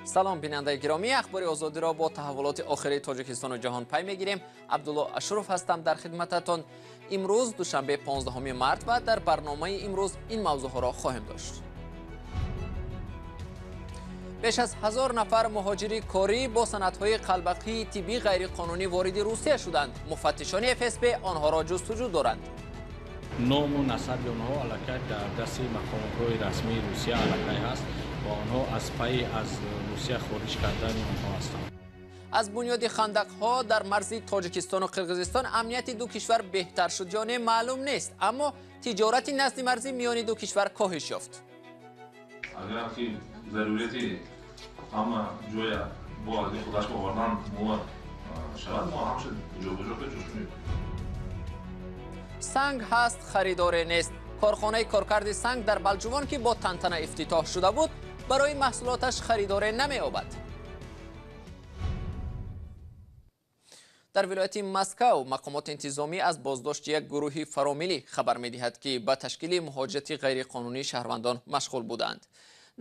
سلام بیننده گرامی، اخبار آزادی را با تحولات آخری تاجیکستان و جهان پی میگیریم. عبدالله اشرف هستم در خدمتتان. امروز دوشنبه 15 مارس و در برنامه امروز این موضوع ها را خواهیم داشت. بیش از 1000 نفر مهاجری کاری با سندهای قلبقی طبی غیرقانونی وارد روسیه شدند. مفتشان FSB آنها را جستجو دارند. نام و نسب آنها الکی در دست مقامات رسمی روسیه الکی است و آنها از پی از روسیه خارج کردن آنها هستند. از بنیاد خندق‌ها در مرز تاجیکستان و قرقیزستان امنیت دو کشور بهتر شد یا نه معلوم نیست، اما تجارت نزد مرزی میان دو کشور کاهش یافت. اگر که ضرورتی اما جوی با از خودش آوردن مواد شود ما همش جو بجوشیم. سنگ هست خریدار نیست. کارخانه کارکرد سنگ در بلجوان که با تنتنه افتتاح شده بود برای محصولاتش خریدار نمی‌یابد. در ولایت مسکو مقامات انتظامی از بازداشت یک گروه فرامیلی خبر می‌دهد که به تشکیل مهاجرت غیرقانونی شهروندان مشغول بودند.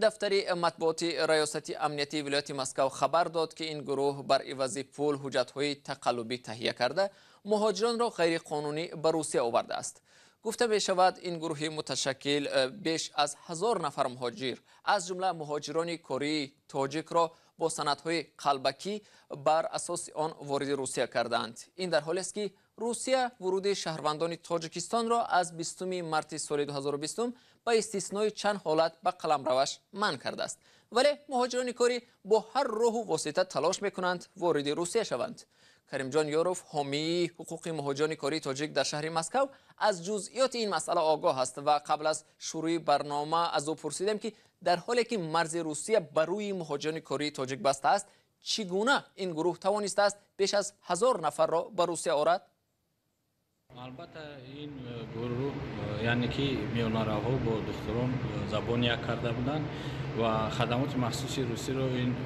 دفتر مطبوعاتی ریاست امنیتی ولایت مسکو خبر داد که این گروه بر عوض پول حجت‌های تقلبی تهیه کرده مهاجران را غیرقانونی به روسیه آورده است. گفته می شود این گروه متشکل بیش از 1000 نفر مهاجر از جمله مهاجران کره تاجیک را با سندهای قلبکی بر اساس آن وارد روسیه کردند. این در حالی است که روسیه ورود شهروندان تاجیکستان را از 20 مارس سال 2020 به استثنای چند حالت به قلمروش منع کرده است، ولی مهاجران کره با هر راه و واسطه تلاش میکنند وارد روسیه شوند. کریم جان یاروف، حامی حقوق مهاجران کره تاجیک در شهر مسکو، از جزئیات این مسئله آگاه است و قبل از شروع برنامه از او پرسیدم که در حالی که مرز روسیه بر روی مهاجران کره تاجیک بسته است، چگونه این گروه توانسته است بیش از 1000 نفر را به روسیه آورد؟ البته این گروه یعنی که میانراها با دختران زبان یک کرده بودند و خدمات مخصوص روسی رو این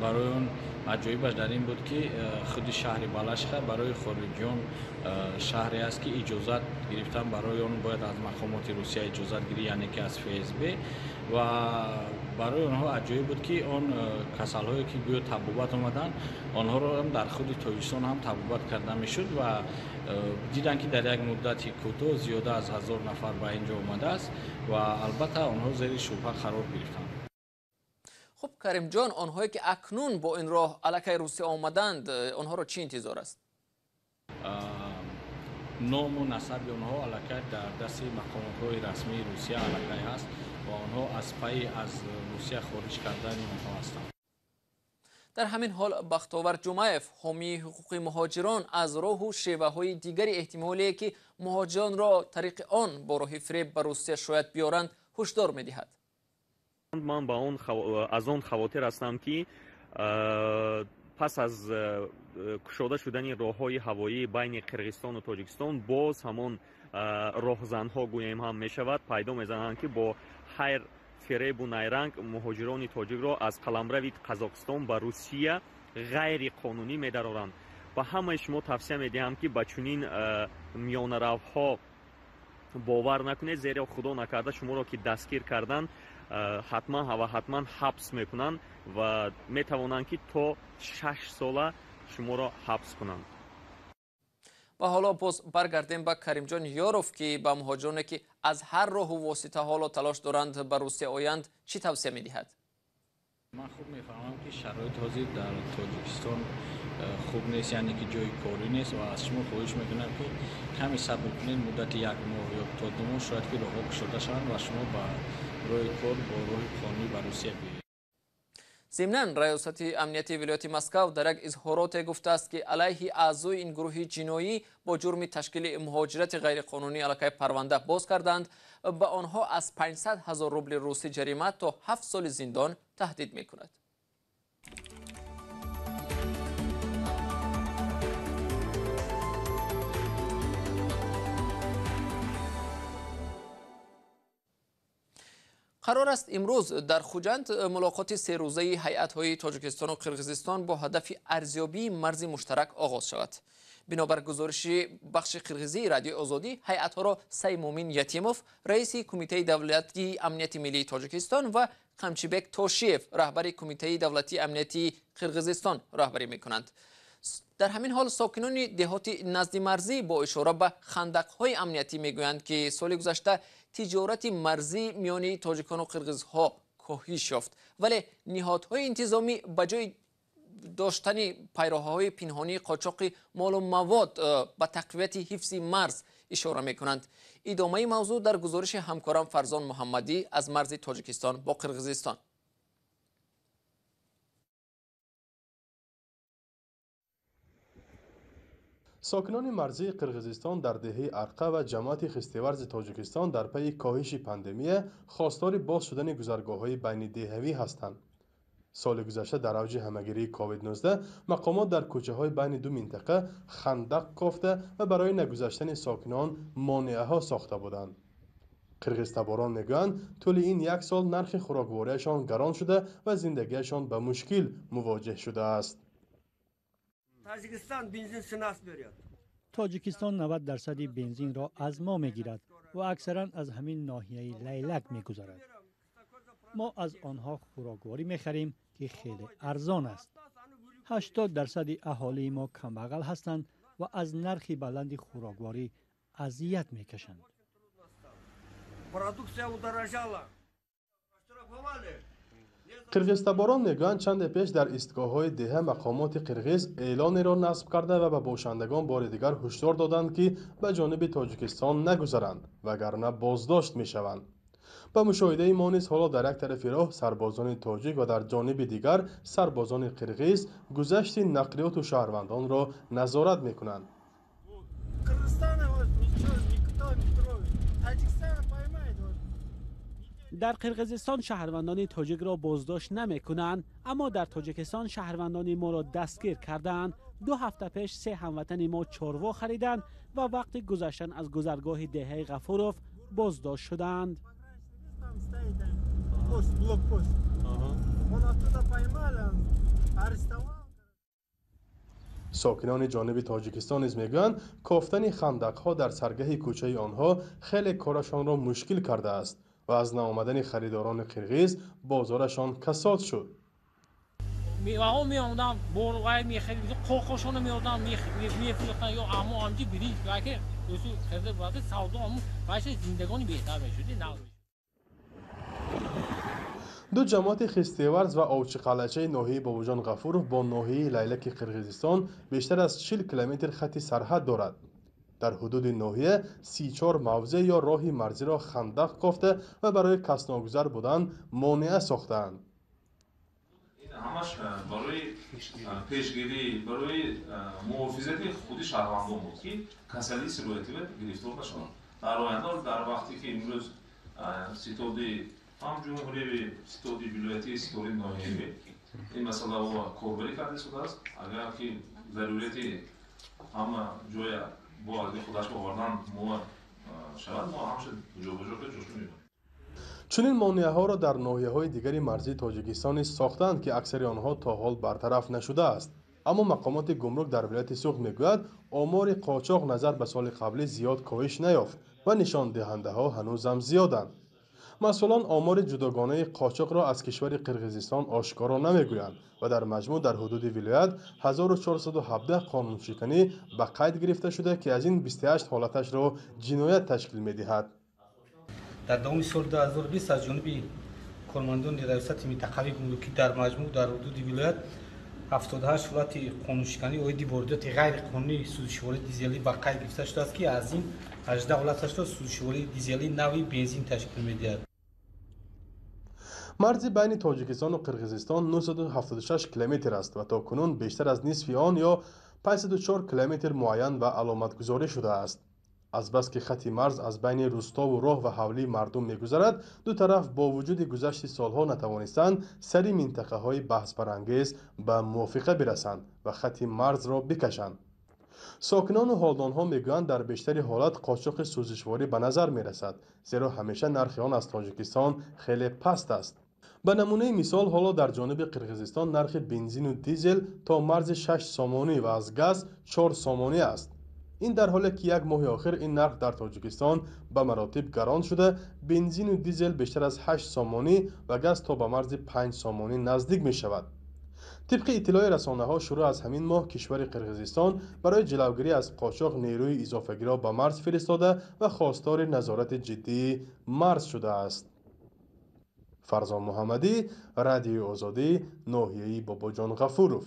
برای اون عجایبش در این بود که خود شهر بالاشخه برای خارجیان شهری است که اجازت گرفتن برای اون باید از مقامات روسیه اجازت گیری، یعنی که از FSB، و برای آنها عجایب بود که آن کسال‌هایی که گویا تبوبت آمدن آنها را هم در خود تاجیکستان هم تبوبت کرده میشد و دیدن که در یک مدتی کوتاه زیاده از 1000 نفر به اینجا آمده است و البته آنها زیر شبهه قرار گرفتند. خب کریم جان، آنهایی که اکنون با این راه الکی روسیه آمدند آنها را چی انتظار است؟ نام و نسب آنها الکی در دست مقامات رسمی روسیه الکی است و آنها از پی از روسیه خارج کردن آنها هستند. در همین حال بختاور جمعیف، حامی حقوق مهاجران، از راه و شیوه های دیگری احتمالی که مهاجران را طریق آن با راه فریب به روسیه شاید بیارند هشدار می‌دهد. من با از آن خواطر هستم که پس از کشوده شدن راه‌های هوایی بین قرقیزستان و تاجیکستان باز همان راهزن‌ها گوییم هم می‌شود پیدا می‌زنند که با هر فریب و نیرنگ مهاجران تاجیک را از قلمرو قزاقستان به روسیه غیر قانونی می‌درارند. و همه شما توصیه می‌دهم که با چنین میانه‌روها باور نکنید، زیرا خدا نکرده شما را که دستگیر کردن حتما حبس میکنند و میتوانند که تا 6 ساله شما را حبس کنند. و حالا باز برگردیم به کریم جان یاروف که به مهاجرانی که از هر راه و واسطه حالا تلاش دارند به روسیه آیند چی توصیه میدهد؟ من خوب میفهمم که شرایط حاضر در تاجیکستان خوب نیست، یعنی که جای کاری نیست و از شما خواهش میکنم که کمی صبر کنید، مدت 1 ماه یا تا 2 ماه شاید که راهها گشوده شوند و شما با راه کار با راه قانونی به روسیه بیایید. ضمناً ریاست امنیتی ولایت مسکو در یک اظهارات گفته است که علیه اعضای این گروه جنایی با جرم تشکیل مهاجرت غیرقانونی علیه پرونده باز کردند. به آنها از 500,000 روبل روسی جریمه تا 7 سال زندان تهدید میکند. قرار است امروز در خوجند ملاقات سه روزه هیئت‌های تاجیکستان و قرقیزستان با هدف ارزیابی مرز مشترک آغاز شود. بنابر گزارش بخش قرقیزی رادیو آزادی، هیئت‌ها را سیمومین یتیموف رئیس کمیته دولتی امنیت ملی تاجیکستان و قمچیبک توشیف رهبر کمیته دولتی امنیتی قرقیزستان رهبری می‌کنند. در همین حال ساکنان دهات نزد مرزی با اشاره به خندق‌های امنیتی میگویند که سال گذشته تجارت مرزی میان تاجیکان و قرقیزها کاهش یافت، ولی نهادهای انتظامی به جای داشتن پیراههای پنهانی قاچاق مال و مواد به تقویت حفظ مرز اشاره میکنند. ادامه موضوع در گزارش همکارم فرزان محمدی از مرز تاجیکستان با قرقیزستان. ساکنان مرزی قرقیزستان در دهه ارقه و جماعت خستیورز تاجیکستان در پی کاهش پاندمی خواستار باز شدن گذرگاه‌های بین دهه‌ای هستند. سال گذشته در اوج همهگیری کووید 19 مقامات در کوچه‌های بین دو منطقه خندق کافته و برای نگذشتن ساکنان مانعه‌ها ساخته بودند. قرقیزتباران میگویند طول این یک سال نرخ خوراکوارشان گران شده و زندگیشان به مشکل مواجه شده است. تاجیکستان 90% بنزین را از ما میگیرد و اکثرا از همین ناحیه لیلک میگذرد. ما از آنها خوراکواری میخریم که خیلی ارزان است. 80% اهالی ما کمبغل هستند و از نرخ بلند خوراکواری اذیت میکشند. قرقیزتباران میگویند چند پیش در ایستگاه‌های دهه مقامات قرقیز اعلانی را نصب کرده و به باشندگان بار دیگر هشدار دادند که به جانب تاجیکستان نگذرند وگرنه بازداشت میشوند. به مشاهده ما نیز حالا در یک طرف راه سربازان تاجیک و در جانب دیگر سربازان قرقیز گذشت نقلیات و شهروندان را نظارت میکنند. در قرقیزستان شهروندان تاجیک را بازداشت نمی کنند، اما در تاجیکستان شهروندان ما را دستگیر کردند. 2 هفته پیش 3 هموطن ما چاروا خریدند و وقتی گذشتن از گذرگاه دهه غفوروف بازداشت شدند. ساکنان جانب تاجیکستان نیز میگویند کافتن خندق‌ها در سرگه کوچه آنها خیلی کارشان را مشکل کرده است و از ناآمدن خریداران قرقیز بازارشان کساد شد. میوه‌ها می‌آمدن بورقای می‌خرید قوقشون می‌آوردن می‌فروختن یا اما آمدی بری که روزی خرید بود سودا هم باشه زندگانی بهتر می‌شد. دو جماعت خستیورز و اوچقلچه ناحیه بابوجان غفورov با ناحیه لیلک قرقیزستان بیشتر از 40 کیلومتر خط سرحد دارد. در حدود ناحیه 34 موضع یا راه مرزی را خندق کافته و برای کس ناگذر بودن مانع ساختند. همش برای پیشگیری برای محافظت خود شهروندان بود که کسری سلویتی گرفتار نشوند. در آینده در وقتی که امروز ستاد هم جمهوری ستاد ولایتی ستاد ناحیه‌ای این مسئله رو کاربری کرده شده است. اگر که ضرورتی همه جای با از خودش آوردن ما شود ما همش جابجا کنیم جوش می‌کنیم. چنین مانعه‌ها را در ناحیه‌های دیگری مرزی تاجیکستان ساختند که اکثر آنها تا حال برطرف نشده است. اما مقامات گمرک در ولایت سوخت میگوید آمار قاچاق نظر به سال قبلی زیاد کاهش نیافت و نشان دهنده‌ها هنوزم زیادند. مسئولان آمار جداگانه قاچاق را از کشور قرقیزستان آشکارا نمیگویند و در مجموع در حدود ولایت 1417 قانون شکنی به قید گرفته شده که از این 28 حالتش را جنایت تشکیل می‌دهد. در دوم سال 2020 از جانب کارمندان ریاست منطقوی گمرکی در مجموع در حدود ولایت 78 حالت قانونشکنی و واردات غیر قانونی سوزشواری دیزلی به قید گرفته شده است که از این 18 حالتش را سوزشواری دیزلی نوعی بنزین تشکیل می‌دهد. مرز بین تاجیکستان و قرقیزستان 976 کیلومتر است و تاکنون بیشتر از نصف آن یا 504 کیلومتر معین و علامت گذاری شده است. از بس که خط مرز از بین روستا و راه و حولی مردم می‌گذرد، دو طرف با وجود گذشت سالها نتوانستند سری منطقه‌های بحث برانگیز به موافقه برسند و خط مرز را بکشند. ساکنان و حالدانها میگویند در بیشتری حالت قاچاق سوزشواری به نظر میرسد، زیرا همیشه نرخ آن از تاجیکستان خیلی پست است. به نمونه مثال حالا در جانب قرقیزستان نرخ بنزین و دیزل تا مرز 6 سامانی و از گاز 4 سامانی است. این در حالی که یک ماه آخر این نرخ در تاجیکستان به مراتب گران شده، بنزین و دیزل بیشتر از 8 سامانی و گاز تا به مرز 5 سامانی نزدیک می شود. طبق اطلاع رسانه‌ها شروع از همین ماه کشور قرقیزستان برای جلوگیری از قاچاق نیروی اضافه‌گری را به مرز فرستاده و خواستار نظارت جدی مرز شده است. فرزان محمدی، رادیو آزادی، ناحیه باباجان غفورов.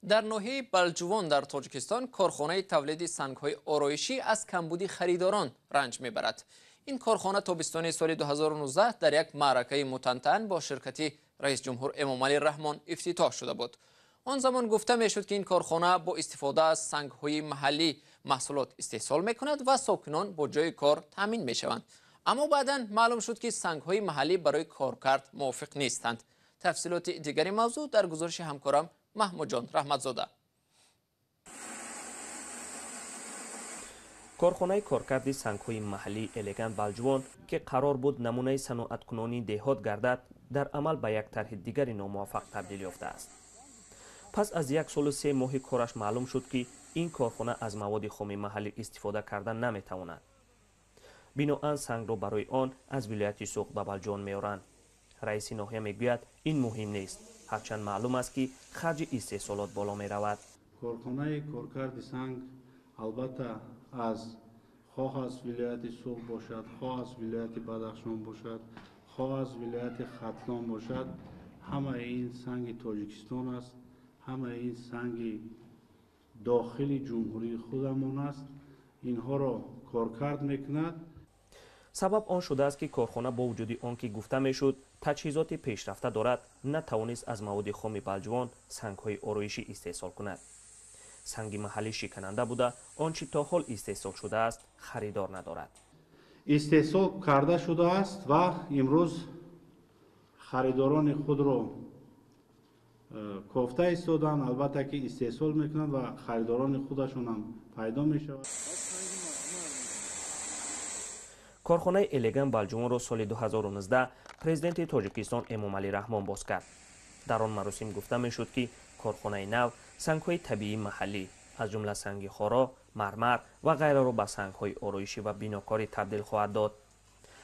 در ناحیه بلجوان در تاجیکستان کارخانه تولید سنگ‌های آرایشی از کمبودی خریداران رنج میبرد. این کارخانه تابستان سال 2019 در یک معرکه متنتن با شرکت رئیس جمهور امامعلی رحمان افتتاح شده بود. آن زمان گفته میشد که این کارخانه با استفاده از سنگ‌های محلی محصولات استحصال میکند و ساکنان با جای کار تامین میشوند. اما بعداً معلوم شد که سنگ‌های محلی برای کارکرد موافق نیستند. تفصیلات دیگری موضوع در گزارش همکارم محمود جان رحمتزاده. کارخانه کارکرد سنگ‌های محلی الگان بلجوان که قرار بود نمونه صنعت‌کنانی دهات گردد، در عمل به یک طرح دیگری ناموفق تبدیل یافته است. پس از 1 سال و 3 ماه کارش معلوم شد که این کارخانه از مواد خام محلی استفاده کردن نمی‌تواند. بنابراین سنگ را برای آن از ولایت سوق به بلجوان می‌آورند. رئیس ناحیه میگوید این مهم نیست، هرچند معلوم است که خرج استحصالات بالا می‌رود. کارخانه کارکرد سنگ البته خواه از ولایت سوق باشد، خواه از ولایت بدخشان باشد، خواه از ولایت ختلان باشد، همه این سنگ تاجیکستان است، همه این سنگ داخل جمهوری خودمان است. اینها را کارکرد میکند. سبب آن شده است که کارخانه با وجود آنکه گفته میشد تجهیزات پیشرفته دارد، نتوانست از مواد خام بلجوان سنگ‌های آرایشی استحصال کند. سنگ محلی شکننده بوده، آنچه تا حال استحصال شده است خریدار ندارد. استحصال کرده شده است و امروز خریداران خود را کوفته ایستادند، البته که استحصال میکنند و خریداران خودشون هم پیدا میشود. کارخانه الگان بلجوان را سال 2019 پرزیدنت تاجیکستان امامعلی رحمان باز کرد. در آن مراسم گفته میشد که کارخانه نو سنگ‌های طبیعی محلی از جمله سنگ خارا، مرمر و غیره را به سنگ‌های آرایشی و بناکاری تبدیل خواهد داد.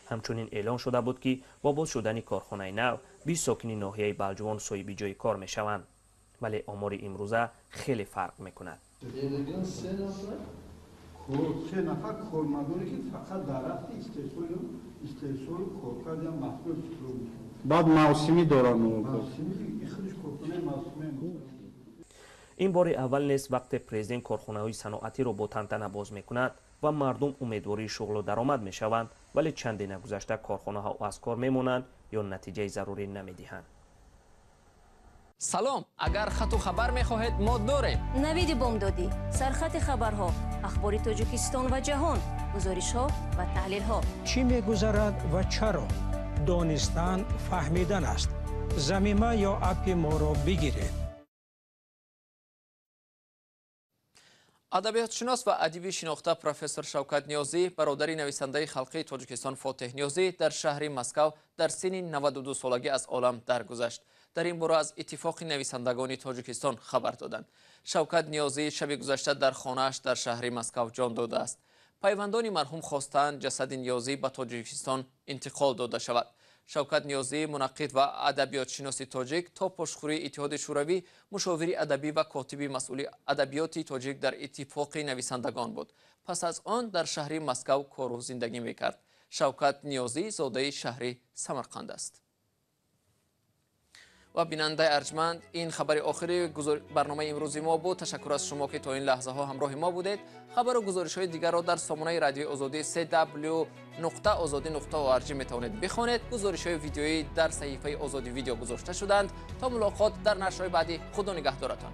همچنین اعلان شده بود که با باز شدن کارخانه نو 20 ساکنی ناحیه بلجوان صاحب جای کار میشوند، ولی آمار امروزه خیلی فرق میکند. 3 نفر کارمندانی که فقط در رفت استحصال کارکرد یا محصول بعد موسمی دارن. موسمی خودش کارخانه موسمی. این بار اول نیست وقت پرزیدنت کارخانه‌های صنعتی را با تنتنه باز میکند و مردم امیدواری شغل و درآمد میشوند، ولی چندین گذشته کارخانه‌ها از کار میمونند یا نتیجه ضروری نمیدهند. سلام، اگر خط و خبر میخواهید ما داریم. نوید بامدادی، سرخط خبرها، اخبار تاجیکستان و جهان، گزارش‌ها و تحلیل‌ها. چی می‌گذرد و چرا؟ دانستن فهمیدن است. ضمیمه یا اپ ما را بگیرید. ادبیاتشناس و ادیب شناخته پروفسور شوکت نیازی، برادر نویسنده خلقی تاجیکستان فاتح نیازی، در شهر مسکو در سن 92 سالگی از عالم درگذشت. در این باره از اتفاق نویسندگان تاجیکستان خبر دادند. شوکت نیازی شب گذشته در خانه‌اش در شهر مسکو جان داده است. پیوندان مرحوم خواستند جسد نیازی به تاجیکستان انتقال داده شود. شوکت نیازی، منقد و ادبیات شناس تاجیک، تا پشتخوری اتحاد شوروی مشاور ادبی و کاتب مسئول ادبیات تاجیک در اتفاق نویسندگان بود. پس از آن در شهر مسکو کار و زندگی میکرد. شوکت نیازی زاده شهر سمرقند است. و بیننده ارجمند، این خبر آخری برنامه امروزی ما بود. تشکر از شما که تا این لحظه ها همراه ما بودید. خبر و گزارش های دیگر را در سامانه رادیو آزادی www.azadi.org میتوانید بخوانید. گزارش های ویدیویی در صفحه آزادی ویدیو گذاشته شدند. تا ملاقات در نشرهای بعدی، خدا نگهدارتان.